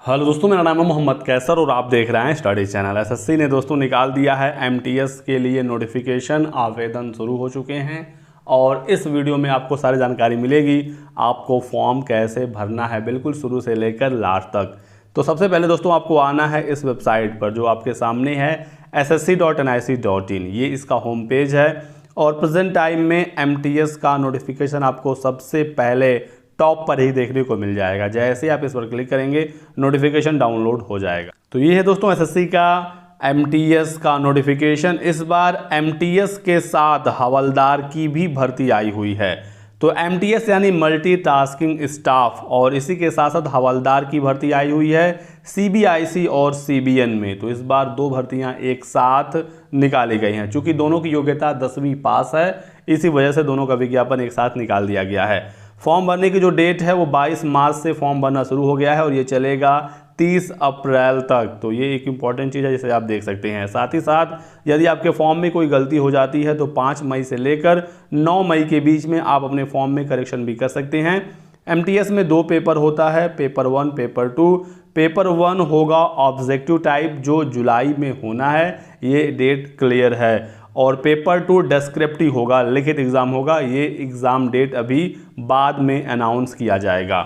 Hello दोस्तों, मेरा नाम है मोहम्मद कैसर और आप देख रहे हैं स्टडी चैनल। एसएससी ने दोस्तों निकाल दिया है एमटीएस के लिए नोटिफिकेशन। आवेदन शुरू हो चुके हैं और इस वीडियो में आपको सारी जानकारी मिलेगी। आपको फॉर्म कैसे भरना है बिल्कुल शुरू से लेकर लास्ट तक। तो सबसे पहले दोस्तों आपको आना है इस वेबसाइट पर जो आपके सामने है ssc.nic.in। ये इसका होम पेज है और प्रेजेंट टाइम में एमटीएस का नोटिफिकेशन आपको सबसे पहले टॉप पर ही देखने को मिल जाएगा। जैसे आप इस पर क्लिक करेंगे नोटिफिकेशन डाउनलोड हो जाएगा। तो ये है दोस्तों एसएससी का एमटीएस का नोटिफिकेशन। इस बार एमटीएस के साथ हवलदार की भी भर्ती आई हुई है। तो एमटीएस यानी मल्टीटास्किंग स्टाफ, और इसी के साथ साथ हवलदार की भर्ती आई हुई है सीबीआईसी और सीबीएन में। तो इस बार दो भर्तियां एक साथ निकाली गई हैं। चूंकि दोनों की योग्यता 10वीं पास है, इसी वजह से दोनों का विज्ञापन एक साथ निकाल दिया गया है। फॉर्म भरने की जो डेट है वो 22 मार्च से फॉर्म भरना शुरू हो गया है और ये चलेगा 30 अप्रैल तक। तो ये एक इम्पॉर्टेंट चीज़ है जिसे आप देख सकते हैं। साथ ही साथ यदि आपके फॉर्म में कोई गलती हो जाती है तो 5 मई से लेकर 9 मई के बीच में आप अपने फॉर्म में करेक्शन भी कर सकते हैं। एमटीएस में 2 पेपर होता है, पेपर 1 पेपर 2। पेपर 1 होगा ऑब्जेक्टिव टाइप जो जुलाई में होना है, ये डेट क्लियर है। और पेपर 2 डिस्क्रिप्टिव होगा, लिखित एग्ज़ाम होगा। ये एग्ज़ाम डेट अभी बाद में अनाउंस किया जाएगा।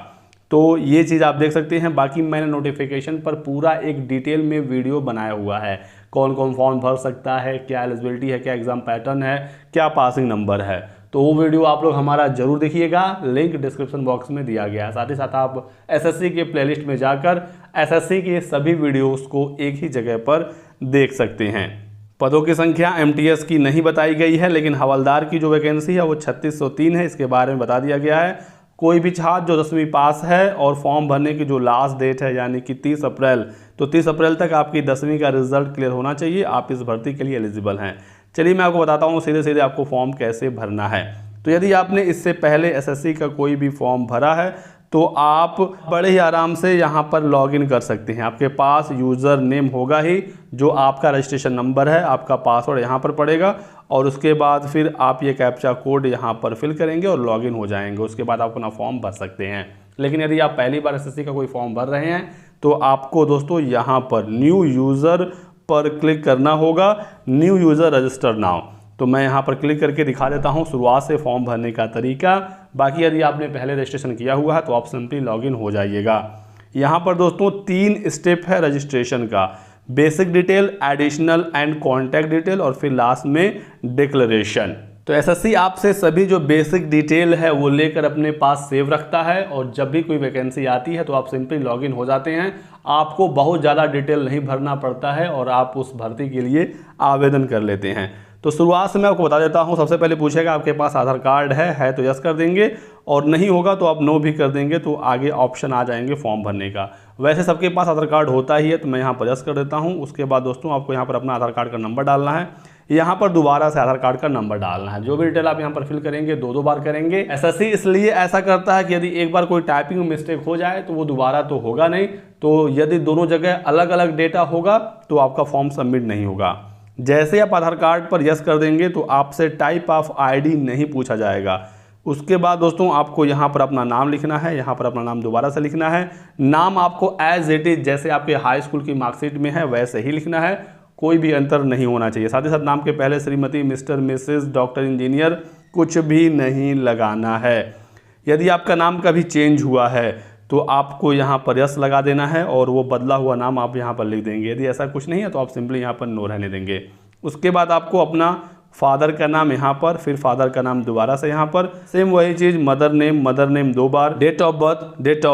तो ये चीज़ आप देख सकते हैं। बाकी मैंने नोटिफिकेशन पर पूरा एक डिटेल में वीडियो बनाया हुआ है। कौन कौन फॉर्म भर सकता है, क्या एलिजिबिलिटी है, क्या एग्ज़ाम पैटर्न है, क्या पासिंग नंबर है। तो वो वीडियो आप लोग हमारा जरूर देखिएगा, लिंक डिस्क्रिप्शन बॉक्स में दिया गया है। साथ ही साथ आप एसएससी के प्लेलिस्ट में जाकर एसएससी के सभी वीडियोज़ को एक ही जगह पर देख सकते हैं। पदों की संख्या एमटीएस की नहीं बताई गई है, लेकिन हवलदार की जो वैकेंसी है वो 3603 है, इसके बारे में बता दिया गया है। कोई भी छात्र जो 10वीं पास है और फॉर्म भरने की जो लास्ट डेट है यानी कि 30 अप्रैल, तो 30 अप्रैल तक आपकी 10वीं का रिजल्ट क्लियर होना चाहिए, आप इस भर्ती के लिए एलिजिबल हैं। चलिए मैं आपको बताता हूँ सीधे सीधे आपको फॉर्म कैसे भरना है। तो यदि आपने इससे पहले एसएससी का कोई भी फॉर्म भरा है तो आप बड़े ही आराम से यहाँ पर लॉगिन कर सकते हैं। आपके पास यूज़र नेम होगा ही, जो आपका रजिस्ट्रेशन नंबर है, आपका पासवर्ड यहाँ पर पड़ेगा और उसके बाद फिर आप ये कैप्चा कोड यहाँ पर फिल करेंगे और लॉगिन हो जाएंगे। उसके बाद आप अपना फॉर्म भर सकते हैं। लेकिन यदि आप पहली बार एसएससी का कोई फॉर्म भर रहे हैं तो आपको दोस्तों यहाँ पर न्यू यूज़र पर क्लिक करना होगा, न्यू यूज़र रजिस्टर नाउ। तो मैं यहाँ पर क्लिक करके दिखा देता हूँ शुरुआत से फॉर्म भरने का तरीका। बाकी यदि आपने पहले रजिस्ट्रेशन किया हुआ है तो आप सिंपली लॉगिन हो जाइएगा। यहाँ पर दोस्तों 3 स्टेप है रजिस्ट्रेशन का, basic detail, additional and contact detail और फिर लास्ट में डिक्लेरेशन। तो एसएससी आपसे सभी जो बेसिक डिटेल है वो लेकर अपने पास सेव रखता है और जब भी कोई वैकेंसी आती है तो आप सिंपली लॉगिन हो जाते हैं। आपको बहुत ज़्यादा डिटेल नहीं भरना पड़ता है और आप उस भर्ती के लिए आवेदन कर लेते हैं। तो शुरुआत से मैं आपको बता देता हूं। सबसे पहले पूछेगा आपके पास आधार कार्ड है तो यस कर देंगे, और नहीं होगा तो आप नो भी कर देंगे। तो आगे ऑप्शन आ जाएंगे फॉर्म भरने का। वैसे सबके पास आधार कार्ड होता ही है तो मैं यहाँ पर यस कर देता हूँ। उसके बाद दोस्तों आपको यहाँ पर अपना आधार कार्ड का नंबर डालना है, यहाँ पर दोबारा से आधार कार्ड का नंबर डालना है। जो भी डिटेल आप यहाँ पर फिल करेंगे 2-2 बार करेंगे। एसएससी इसलिए ऐसा करता है कि यदि एक बार कोई टाइपिंग में मिस्टेक हो जाए तो वो दोबारा तो होगा नहीं। तो यदि दोनों जगह अलग अलग डेटा होगा तो आपका फॉर्म सबमिट नहीं होगा। जैसे आप आधार कार्ड पर यस कर देंगे तो आपसे टाइप ऑफ आईडी नहीं पूछा जाएगा। उसके बाद दोस्तों आपको यहाँ पर अपना नाम लिखना है, यहाँ पर अपना नाम दोबारा से लिखना है। नाम आपको एज इट इज जैसे आपके हाई स्कूल की मार्कशीट में है वैसे ही लिखना है, कोई भी अंतर नहीं होना चाहिए। साथ ही साथ नाम के पहले Shrimati, mister, Mrs, doctor, engineer कुछ भी नहीं लगाना है। यदि आपका नाम कभी चेंज हुआ है तो आपको यहाँ पर यस लगा देना है और वो बदला हुआ नाम आप यहाँ पर लिख देंगे। यदि ऐसा कुछ नहीं है तो आप सिंपली यहाँ पर नो रहने देंगे। उसके बाद आपको अपना फादर का नाम यहाँ पर, फिर फादर का नाम दोबारा से यहाँ पर, सेम वही चीज़, मदर नेम 2 बार, डेट ऑफ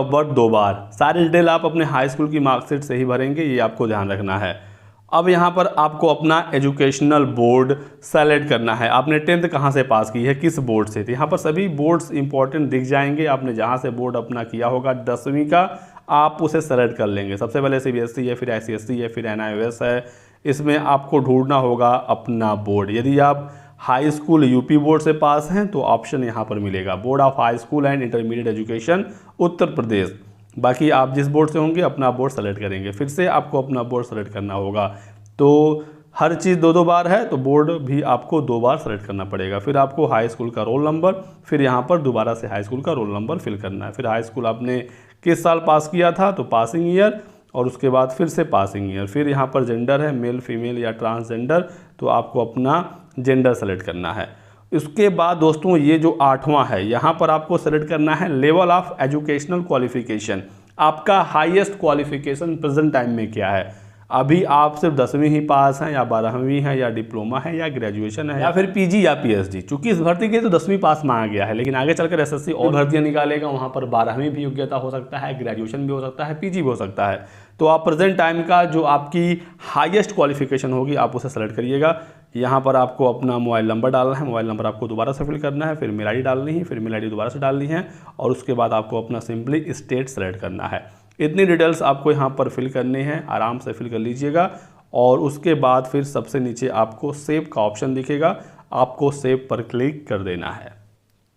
बर्थ 2 बार। सारी डिटेल आप अपने हाई स्कूल की मार्कशीट से ही भरेंगे, ये आपको ध्यान रखना है। अब यहाँ पर आपको अपना एजुकेशनल बोर्ड सेलेक्ट करना है। आपने 10th कहाँ से पास की है, किस बोर्ड से। तो यहाँ पर सभी बोर्ड्स इंपॉर्टेंट दिख जाएंगे। आपने जहाँ से बोर्ड अपना किया होगा 10वीं का, आप उसे सेलेक्ट कर लेंगे। सबसे पहले सीबीएसई है, फिर आईसीएसई है, फिर एनआईओएस है। इसमें आपको ढूंढना होगा अपना बोर्ड। यदि आप हाई स्कूल यूपी बोर्ड से पास हैं तो ऑप्शन यहाँ पर मिलेगा, board of high school and intermediate education Uttar Pradesh. बाकी आप जिस बोर्ड से होंगे अपना बोर्ड सेलेक्ट करेंगे। फिर से आपको अपना बोर्ड सेलेक्ट करना होगा। तो हर चीज़ 2-2 बार है तो बोर्ड भी आपको 2 बार सेलेक्ट करना पड़ेगा। फिर आपको हाई स्कूल का रोल नंबर, फिर यहाँ पर दोबारा से हाई स्कूल का रोल नंबर फिल करना है। फिर हाई स्कूल आपने किस साल पास किया था तो पासिंग ईयर, और उसके बाद फिर से पासिंग ईयर, फिर यहाँ पर जेंडर है मेल फीमेल या ट्रांसजेंडर, तो आपको अपना जेंडर सेलेक्ट करना है। इसके बाद दोस्तों ये जो 8वां है, यहाँ पर आपको सेलेक्ट करना है लेवल ऑफ एजुकेशनल क्वालिफिकेशन। आपका हाईएस्ट क्वालिफिकेशन प्रेजेंट टाइम में क्या है। अभी आप सिर्फ 10वीं ही पास हैं या 12वीं है या डिप्लोमा है या ग्रेजुएशन है या फिर पीजी या पीएचडी। चूंकि इस भर्ती के तो 10वीं पास मांगा गया है, लेकिन आगे चलकर एसएससी और भर्तियां निकालेगा, वहाँ पर 12वीं भी योग्यता हो सकता है, ग्रेजुएशन भी हो सकता है, पीजी भी हो सकता है। तो आप प्रेजेंट टाइम का जो आपकी हाईएस्ट क्वालिफिकेशन होगी आप उसे सेलेक्ट करिएगा। यहाँ पर आपको अपना मोबाइल नंबर डालना है, मोबाइल नंबर आपको दोबारा से फिल करना है, फिर मेल आईडी डालनी है, फिर मेल आईडी दोबारा से डालनी है, और उसके बाद आपको अपना सिंपली स्टेट सेलेक्ट करना है। इतनी डिटेल्स आपको यहाँ पर फिल करनी है, आराम से फिल कर लीजिएगा। और उसके बाद फिर सबसे नीचे आपको सेव का ऑप्शन दिखेगा, आपको सेव पर क्लिक कर देना है।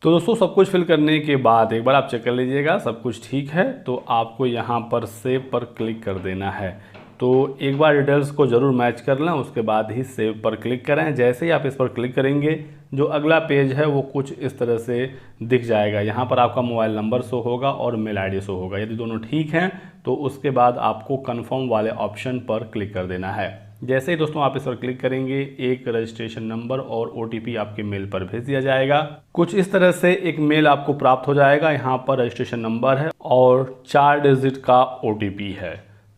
तो दोस्तों सब कुछ फिल करने के बाद एक बार आप चेक कर लीजिएगा सब कुछ ठीक है, तो आपको यहाँ पर सेव पर क्लिक कर देना है। तो एक बार डिटेल्स को ज़रूर मैच कर लें, उसके बाद ही सेव पर क्लिक करें। जैसे ही आप इस पर क्लिक करेंगे जो अगला पेज है वो कुछ इस तरह से दिख जाएगा। यहाँ पर आपका मोबाइल नंबर शो होगा और मेल आईडी शो होगा। यदि दोनों ठीक हैं तो उसके बाद आपको कन्फर्म वाले ऑप्शन पर क्लिक कर देना है। जैसे ही दोस्तों आप इस पर क्लिक करेंगे एक रजिस्ट्रेशन नंबर और OTP आपके मेल पर भेज दिया जाएगा। कुछ इस तरह से एक मेल आपको प्राप्त हो जाएगा। यहाँ पर रजिस्ट्रेशन नंबर है और 4 डिजिट का OTP है।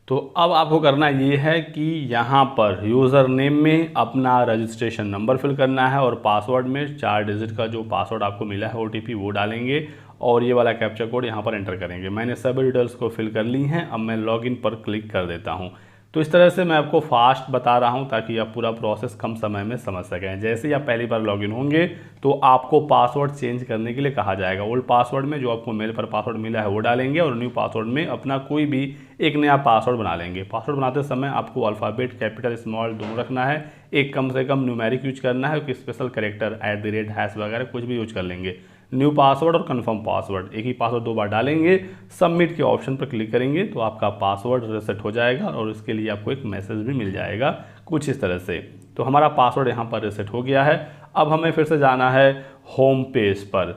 तो अब आपको करना ये है कि यहाँ पर यूज़र नेम में अपना रजिस्ट्रेशन नंबर फिल करना है और पासवर्ड में 4 डिजिट का जो पासवर्ड आपको मिला है OTP वो डालेंगे और ये वाला कैप्चा कोड यहाँ पर एंटर करेंगे। मैंने सभी डिटेल्स को फिल कर ली हैं। अब मैं लॉगिन पर क्लिक कर देता हूँ। तो इस तरह से मैं आपको फास्ट बता रहा हूं ताकि आप पूरा प्रोसेस कम समय में समझ सकें। जैसे ही आप पहली बार लॉगिन होंगे तो आपको पासवर्ड चेंज करने के लिए कहा जाएगा। ओल्ड पासवर्ड में जो आपको मेल पर पासवर्ड मिला है वो डालेंगे और न्यू पासवर्ड में अपना कोई भी एक नया पासवर्ड बना लेंगे। पासवर्ड बनाते समय आपको अल्फ़ाबेट कैपिटल स्मॉल दोनों रखना है। एक कम से कम न्यूमेरिक यूज करना है, कोई स्पेशल कैरेक्टर @ वगैरह कुछ भी यूज कर लेंगे। न्यू पासवर्ड और कंफर्म पासवर्ड, एक ही पासवर्ड 2 बार डालेंगे। सबमिट के ऑप्शन पर क्लिक करेंगे तो आपका पासवर्ड रीसेट हो जाएगा और इसके लिए आपको एक मैसेज भी मिल जाएगा कुछ इस तरह से। तो हमारा पासवर्ड यहाँ पर रीसेट हो गया है। अब हमें फिर से जाना है होम पेज पर।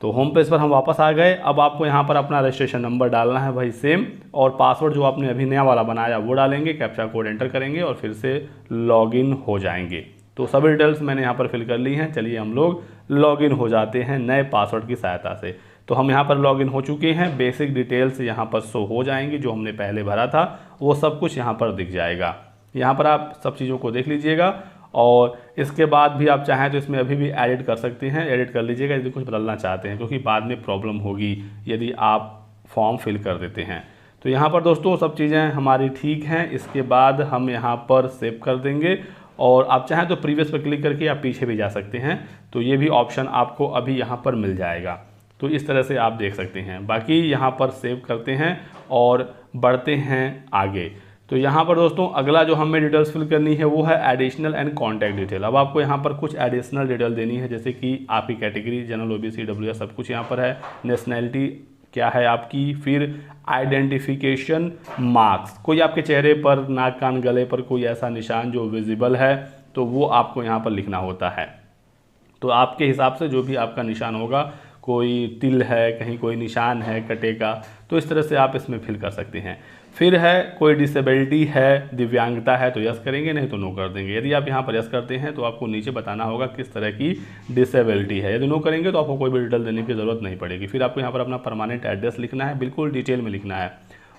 तो होम पेज पर हम वापस आ गए। अब आपको यहाँ पर अपना रजिस्ट्रेशन नंबर डालना है भाई सेम, और पासवर्ड जो आपने अभी नया वाला बनाया वो डालेंगे, कैप्चा कोड एंटर करेंगे और फिर से लॉगिन हो जाएंगे। तो सभी डिटेल्स मैंने यहाँ पर फिल कर ली हैं। चलिए हम लोग लॉगिन हो जाते हैं नए पासवर्ड की सहायता से। तो हम यहाँ पर लॉगिन हो चुके हैं। बेसिक डिटेल्स यहाँ पर शो हो जाएंगी, जो हमने पहले भरा था वो सब कुछ यहाँ पर दिख जाएगा। यहाँ पर आप सब चीज़ों को देख लीजिएगा और इसके बाद भी आप चाहें तो इसमें अभी भी एडिट कर सकते हैं, एडिट कर लीजिएगा यदि कुछ बदलना चाहते हैं, क्योंकि बाद में प्रॉब्लम होगी यदि आप फॉर्म फिल कर देते हैं। तो यहाँ पर दोस्तों सब चीज़ें हमारी ठीक हैं। इसके बाद हम यहाँ पर सेव कर देंगे और आप चाहें तो प्रीवियस पर क्लिक करके आप पीछे भी जा सकते हैं। तो ये भी ऑप्शन आपको अभी यहाँ पर मिल जाएगा। तो इस तरह से आप देख सकते हैं। बाकी यहाँ पर सेव करते हैं और बढ़ते हैं आगे। तो यहाँ पर दोस्तों अगला जो हमें डिटेल्स फिल करनी है वो है एडिशनल एंड कॉन्टैक्ट डिटेल। अब आपको यहाँ पर कुछ एडिशनल डिटेल देनी है, जैसे कि आपकी कैटेगरी जनरल OBC WS सब कुछ यहाँ पर है। नेशनैलिटी क्या है आपकी, फिर आइडेंटिफिकेशन मार्क्स, कोई आपके चेहरे पर, नाक कान गले पर कोई ऐसा निशान जो विजिबल है तो वो आपको यहाँ पर लिखना होता है। तो आपके हिसाब से जो भी आपका निशान होगा, कोई तिल है, कहीं कोई निशान है कटे का, तो इस तरह से आप इसमें फिल कर सकते हैं। फिर है कोई डिसेबिलिटी है, दिव्यांगता है तो यस करेंगे, नहीं तो नो कर देंगे। यदि आप यहाँ पर यस करते हैं तो आपको नीचे बताना होगा किस तरह की डिसेबिलिटी है। यदि नो करेंगे तो आपको कोई भी डिटेल देने की ज़रूरत नहीं पड़ेगी। फिर आपको यहाँ पर अपना परमानेंट एड्रेस लिखना है, बिल्कुल डिटेल में लिखना है,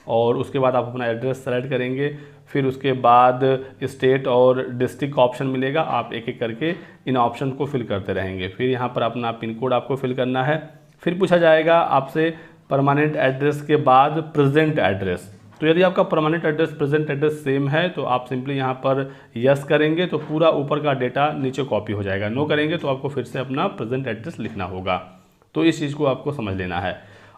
और उसके बाद आप अपना एड्रेस सेलेक्ट करेंगे। फिर उसके बाद स्टेट और डिस्ट्रिक्ट का ऑप्शन मिलेगा, आप एक एक करके इन ऑप्शन को फिल करते रहेंगे। फिर यहाँ पर अपना पिन कोड आपको फिल करना है। फिर पूछा जाएगा आपसे परमानेंट एड्रेस के बाद प्रेजेंट एड्रेस। तो यदि आपका permanent address present address same है तो आप सिंपली यहाँ पर यस करेंगे तो पूरा ऊपर का डेटा नीचे कॉपी हो जाएगा। नो करेंगे तो आपको फिर से अपना प्रेजेंट एड्रेस लिखना होगा। तो इस चीज़ को आपको समझ लेना है।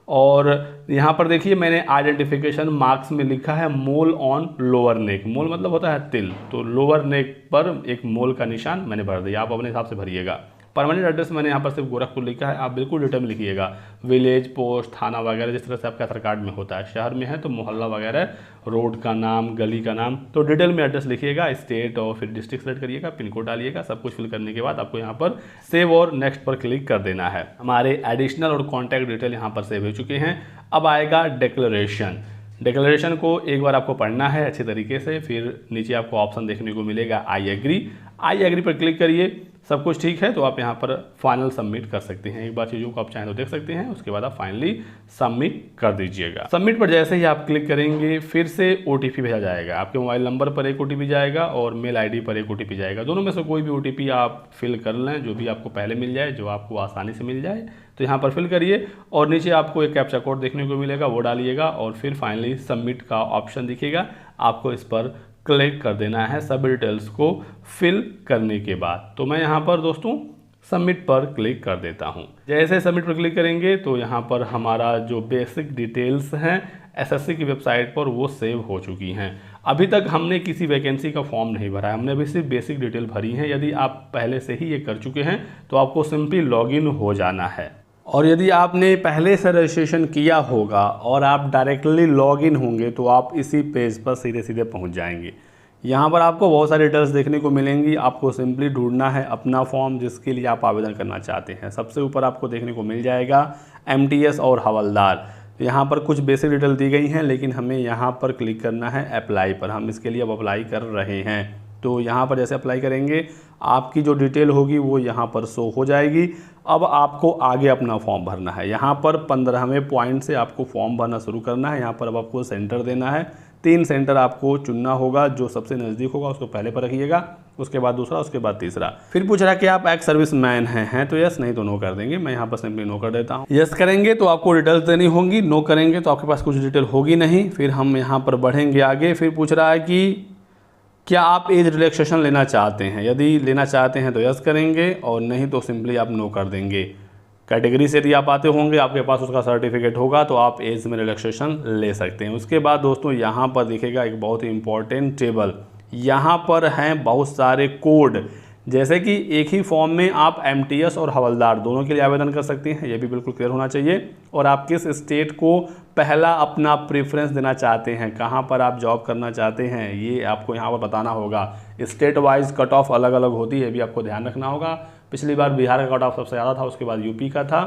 और यहाँ पर देखिए मैंने आइडेंटिफिकेशन मार्क्स में लिखा है मोल ऑन लोअर नेक। मोल मतलब होता है तिल, तो लोअर नेक पर एक मोल का निशान मैंने भर दिया। आप अपने हिसाब से भरिएगा। परमानेंट एड्रेस मैंने यहाँ पर सिर्फ गोरखपुर लिखा है, आप बिल्कुल डिटेल में लिखिएगा। विलेज, पोस्ट, थाना वगैरह जिस तरह से आपके आधार कार्ड में होता है। शहर में है तो मोहल्ला वगैरह, रोड का नाम, गली का नाम, तो डिटेल में एड्रेस लिखिएगा। स्टेट और फिर डिस्ट्रिक्ट सेलेक्ट करिएगा, पिन कोड डालिएगा। सब कुछ फिल करने के बाद आपको यहाँ पर सेव और नेक्स्ट पर क्लिक कर देना है। हमारे एडिशनल और कॉन्टैक्ट डिटेल यहाँ पर सेव हो चुके हैं। अब आएगा डिक्लेरेशन। डिक्लेरेशन को एक बार आपको पढ़ना है अच्छे तरीके से। फिर नीचे आपको ऑप्शन देखने को मिलेगा आई एग्री पर क्लिक करिए। सब कुछ ठीक है तो आप यहाँ पर फाइनल सबमिट कर सकते हैं। एक बार चीज़ों को आप चाहें तो देख सकते हैं, उसके बाद आप फाइनली सबमिट कर दीजिएगा। सबमिट पर जैसे ही आप क्लिक करेंगे फिर से OTP भेजा जाएगा। आपके मोबाइल नंबर पर एक OTP जाएगा और मेल ID पर एक OTP जाएगा। दोनों में से कोई भी OTP आप फिल कर लें, जो भी आपको पहले मिल जाए, जो आपको आसानी से मिल जाए। तो यहाँ पर फिल करिए और नीचे आपको एक कैप्चा कोड देखने को मिलेगा, वो डालिएगा और फिर फाइनली सबमिट का ऑप्शन दिखेगा। आपको इस पर क्लिक कर देना है सभी डिटेल्स को फिल करने के बाद। तो मैं यहाँ पर दोस्तों सबमिट पर क्लिक कर देता हूँ। जैसे सबमिट पर क्लिक करेंगे तो यहाँ पर हमारा जो बेसिक डिटेल्स हैं SSC की वेबसाइट पर वो सेव हो चुकी हैं। अभी तक हमने किसी वैकेंसी का फॉर्म नहीं भरा है, हमने अभी सिर्फ बेसिक डिटेल भरी है। यदि आप पहले से ही ये कर चुके हैं तो आपको सिंपली लॉगिन हो जाना है। और यदि आपने पहले से रजिस्ट्रेशन किया होगा और आप डायरेक्टली लॉगिन होंगे तो आप इसी पेज पर सीधे सीधे पहुंच जाएंगे। यहाँ पर आपको बहुत सारी डिटेल्स देखने को मिलेंगी। आपको सिंपली ढूंढना है अपना फॉर्म जिसके लिए आप आवेदन करना चाहते हैं। सबसे ऊपर आपको देखने को मिल जाएगा MTS और हवलदार। यहाँ पर कुछ बेसिक डिटेल दी गई हैं, लेकिन हमें यहाँ पर क्लिक करना है अप्लाई पर। हम इसके लिए अब अप्लाई कर रहे हैं। तो यहाँ पर जैसे अप्लाई करेंगे आपकी जो डिटेल होगी वो यहाँ पर शो हो जाएगी। अब आपको आगे अपना फॉर्म भरना है। यहाँ पर 15वें पॉइंट से आपको फॉर्म भरना शुरू करना है। यहाँ पर अब आपको सेंटर देना है। 3 सेंटर आपको चुनना होगा, जो सबसे नज़दीक होगा उसको पहले पर रखिएगा, उसके बाद दूसरा, उसके बाद तीसरा। फिर पूछ रहा है कि आप एक्स सर्विस मैन हैं तो यस, नहीं तो नो कर देंगे। मैं यहाँ पर सिंपली नो कर देता हूँ। यस करेंगे तो आपको डिटेल्स देनी होंगी, नो करेंगे तो आपके पास कुछ डिटेल होगी नहीं। फिर हम यहाँ पर बढ़ेंगे आगे। फिर पूछ रहा है कि क्या आप एज रिलैक्सेशन लेना चाहते हैं। यदि लेना चाहते हैं तो यस करेंगे और नहीं तो सिंपली आप नो कर देंगे। कैटेगरी से यदि आप आते होंगे, आपके पास उसका सर्टिफिकेट होगा तो आप एज में रिलैक्सेशन ले सकते हैं। उसके बाद दोस्तों यहाँ पर दिखेगा एक बहुत ही इंपॉर्टेंट टेबल। यहाँ पर हैं बहुत सारे कोड, जैसे कि एक ही फॉर्म में आप MTS और हवलदार दोनों के लिए आवेदन कर सकते हैं। ये भी बिल्कुल क्लियर होना चाहिए। और आप किस स्टेट को पहला अपना प्रेफरेंस देना चाहते हैं, कहाँ पर आप जॉब करना चाहते हैं, ये आपको यहाँ पर बताना होगा। स्टेट वाइज कट ऑफ अलग अलग होती है, ये भी आपको ध्यान रखना होगा। पिछली बार बिहार का कट ऑफ सबसे ज़्यादा था, उसके बाद UP का था,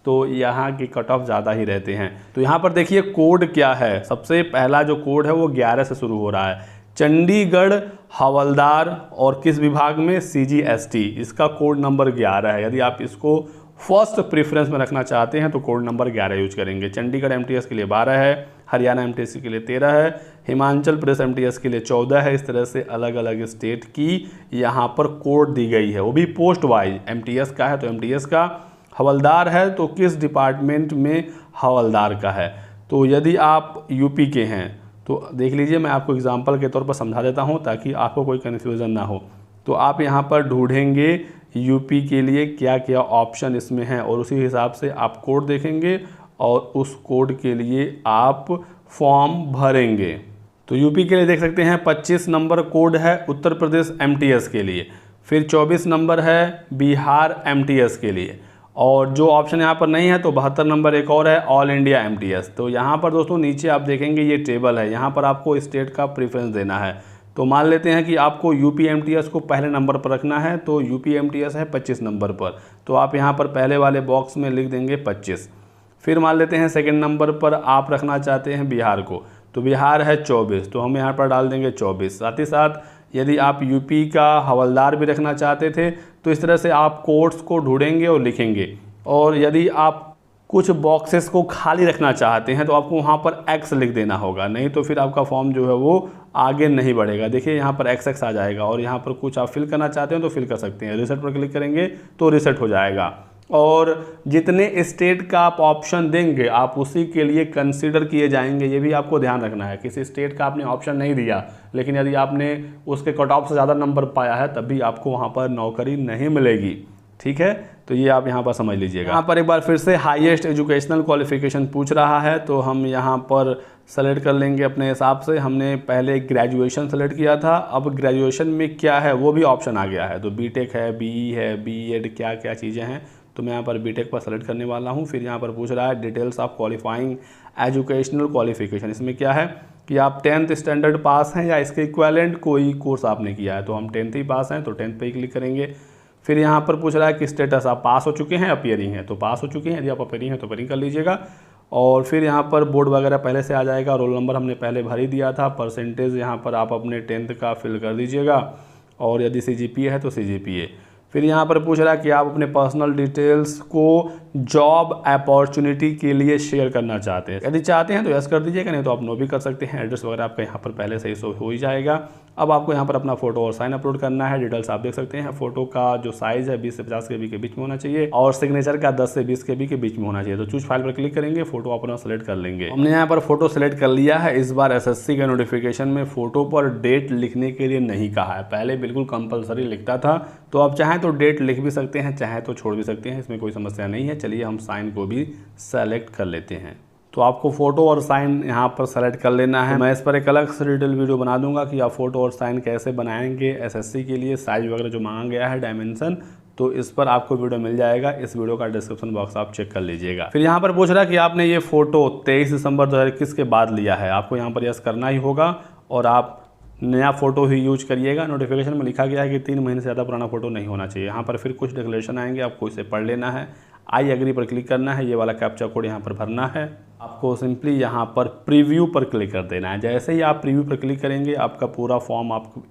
तो यहाँ की कट ऑफ ज़्यादा ही रहते हैं। तो यहाँ पर देखिए कोड क्या है। सबसे पहला जो कोड है वो 11 से शुरू हो रहा है। चंडीगढ़ हवलदार और किस विभाग में, CGST, इसका कोड नंबर 11 है। यदि आप इसको फर्स्ट प्रेफरेंस में रखना चाहते हैं तो कोड नंबर 11 यूज करेंगे। चंडीगढ़ MTS के लिए 12 है, हरियाणा MTS के लिए 13 है, हिमाचल प्रदेश MTS के लिए 14 है। इस तरह से अलग अलग स्टेट की यहाँ पर कोड दी गई है, वो भी पोस्ट वाइज। MTS का है तो MTS का, हवलदार है तो किस डिपार्टमेंट में हवलदार का है। तो यदि आप UP के हैं तो देख लीजिए, मैं आपको एग्जांपल के तौर पर समझा देता हूं ताकि आपको कोई कन्फ्यूज़न ना हो। तो आप यहां पर ढूंढेंगे UP के लिए क्या क्या ऑप्शन इसमें हैं और उसी हिसाब से आप कोड देखेंगे और उस कोड के लिए आप फॉर्म भरेंगे। तो UP के लिए देख सकते हैं 25 नंबर कोड है उत्तर प्रदेश MTS के लिए, फिर 24 नंबर है बिहार MTS के लिए, और जो ऑप्शन यहाँ पर नहीं है तो 72 नंबर एक और है ऑल इंडिया MTS। तो यहाँ पर दोस्तों नीचे आप देखेंगे ये टेबल है, यहाँ पर आपको स्टेट का प्रेफरेंस देना है। तो मान लेते हैं कि आपको UP MTS को पहले नंबर पर रखना है, तो UP MTS है 25 नंबर पर, तो आप यहाँ पर पहले वाले बॉक्स में लिख देंगे 25। फिर मान लेते हैं सेकेंड नंबर पर आप रखना चाहते हैं बिहार को, तो बिहार है 24, तो हम यहाँ पर डाल देंगे 24। साथ ही साथ यदि आप UP का हवलदार भी रखना चाहते थे तो इस तरह से आप कोड्स को ढूंढेंगे और लिखेंगे। और यदि आप कुछ बॉक्सेस को खाली रखना चाहते हैं तो आपको वहाँ पर X लिख देना होगा, नहीं तो फिर आपका फॉर्म जो है वो आगे नहीं बढ़ेगा। देखिए यहाँ पर XX आ जाएगा और यहाँ पर कुछ आप फिल करना चाहते हैं तो फिल कर सकते हैं। रिसेट पर क्लिक करेंगे तो रिसेट हो जाएगा। और जितने स्टेट का आप ऑप्शन देंगे आप उसी के लिए कंसीडर किए जाएंगे, ये भी आपको ध्यान रखना है। किसी स्टेट का आपने ऑप्शन नहीं दिया लेकिन यदि आपने उसके कट ऑफ से ज़्यादा नंबर पाया है तब भी आपको वहाँ पर नौकरी नहीं मिलेगी। ठीक है, तो ये आप यहाँ पर समझ लीजिएगा। यहाँ पर एक बार फिर से हाईएस्ट एजुकेशनल क्वालिफिकेशन पूछ रहा है, तो हम यहाँ पर सेलेक्ट कर लेंगे अपने हिसाब से। हमने पहले ग्रेजुएशन सेलेक्ट किया था, अब ग्रेजुएशन में क्या है वो भी ऑप्शन आ गया है। तो BTech है, BE है, BEd, क्या क्या चीज़ें हैं, तो मैं यहाँ पर BTech पर सेलेक्ट करने वाला हूँ। फिर यहाँ पर पूछ रहा है details of qualifying educational qualification. इसमें क्या है कि आप 10th स्टैंडर्ड पास हैं या इसके इक्विवेलेंट कोई कोर्स आपने किया है, तो हम 10th ही पास हैं तो 10th पे ही क्लिक करेंगे। फिर यहाँ पर पूछ रहा है कि स्टेटस आप पास हो चुके हैं, अपीयरिंग है, तो पास हो चुके हैं। यदि आप अपीयरिंग है तो अपीयरिंग कर लीजिएगा। और फिर यहाँ पर बोर्ड वगैरह पहले से आ जाएगा, रोल नंबर हमने पहले भर ही दिया था, परसेंटेज यहाँ पर आप अपने 10th का फिल कर दीजिएगा, और यदि CGPA है तो CGPA। फिर यहाँ पर पूछ रहा है कि आप अपने पर्सनल डिटेल्स को जॉब अपॉर्चुनिटी के लिए शेयर करना चाहते हैं। यदि चाहते हैं तो यस कर दीजिएगा, नहीं तो आप नो भी कर सकते हैं। एड्रेस वगैरह आपका यहाँ पर पहले से ही शो हो ही जाएगा। अब आपको यहाँ पर अपना फोटो और साइन अपलोड करना है। डिटेल्स आप देख सकते हैं। फोटो का जो साइज़ है 20 से 50 KB के बीच में होना चाहिए, और सिग्नेचर का 10 से 20 KB के बीच में होना चाहिए। तो चूज फाइल पर क्लिक करेंगे, फोटो अपना सेलेक्ट कर लेंगे। हमने यहाँ पर फोटो सेलेक्ट कर लिया है। इस बार SSC का नोटिफिकेशन में फोटो पर डेट लिखने के लिए नहीं कहा है, पहले बिल्कुल कंपलसरी लिखता था। तो आप चाहें तो डेट लिख भी सकते हैं, चाहे तो छोड़ भी सकते हैं, इसमें कोई समस्या नहीं है। चलिए हम साइन को भी सेलेक्ट कर लेते हैं। तो आपको फ़ोटो और साइन यहाँ पर सेलेक्ट कर लेना है। मैं इस पर एक अलग से डिटेल वीडियो बना दूंगा कि आप फ़ोटो और साइन कैसे बनाएंगे SSC के लिए, साइज़ वगैरह जो मांगा गया है, डायमेंशन, तो इस पर आपको वीडियो मिल जाएगा। इस वीडियो का डिस्क्रिप्शन बॉक्स आप चेक कर लीजिएगा। फिर यहाँ पर पूछ रहा है कि आपने ये फ़ोटो 23 दिसंबर 2021 के बाद लिया है, आपको यहाँ पर यस करना ही होगा, और आप नया फ़ोटो ही यूज करिएगा। नोटिफिकेशन में लिखा गया है कि 3 महीने से ज़्यादा पुराना फ़ोटो नहीं होना चाहिए। यहाँ पर फिर कुछ डिक्लेरेशन आएंगे, आपको इसे पढ़ लेना है। आई एग्री पर क्लिक करना है, ये वाला कैप्चा कोड यहाँ पर भरना है। आपको सिंपली यहाँ पर प्रीव्यू पर क्लिक कर देना है। जैसे ही आप प्रीव्यू पर क्लिक करेंगे, आपका पूरा फॉर्म आपको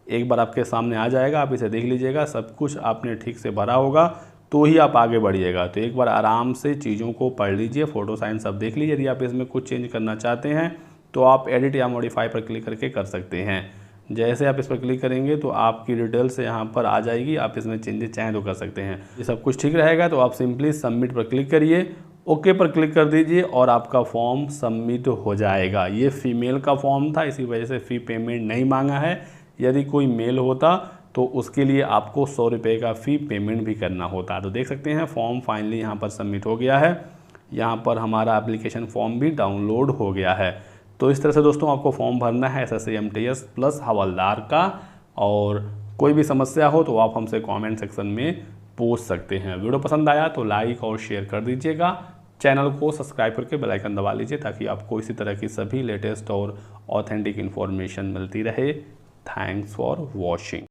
एक बार आपके सामने आ जाएगा। आप इसे देख लीजिएगा, सब कुछ आपने ठीक से भरा होगा तो ही आप आगे बढ़िएगा। तो एक बार आराम से चीज़ों को पढ़ लीजिए, फ़ोटो साइन सब देख लीजिए। यदि आप इसमें कुछ चेंज करना चाहते हैं तो आप एडिट या मॉडिफाई पर क्लिक करके कर सकते हैं। जैसे आप इस पर क्लिक करेंगे तो आपकी डिटेल्स यहाँ पर आ जाएगी, आप इसमें चेंजेस चाहें तो कर सकते हैं। ये सब कुछ ठीक रहेगा तो आप सिंपली सबमिट पर क्लिक करिए, ओके पर क्लिक कर दीजिए, और आपका फॉर्म सबमिट हो जाएगा। ये फीमेल का फॉर्म था, इसी वजह से फ़ी पेमेंट नहीं मांगा है। यदि कोई मेल होता तो उसके लिए आपको 100 रुपये का फ़ी पेमेंट भी करना होता। तो देख सकते हैं फॉर्म फाइनली यहाँ पर सबमिट हो गया है। यहाँ पर हमारा एप्लीकेशन फॉर्म भी डाउनलोड हो गया है। तो इस तरह से दोस्तों आपको फॉर्म भरना है SSC MTS प्लस हवलदार का। और कोई भी समस्या हो तो आप हमसे कमेंट सेक्शन में पूछ सकते हैं। वीडियो पसंद आया तो लाइक और शेयर कर दीजिएगा। चैनल को सब्सक्राइब करके बेल आइकन दबा लीजिए ताकि आपको इसी तरह की सभी लेटेस्ट और ऑथेंटिक इन्फॉर्मेशन मिलती रहे। Thanks for watching.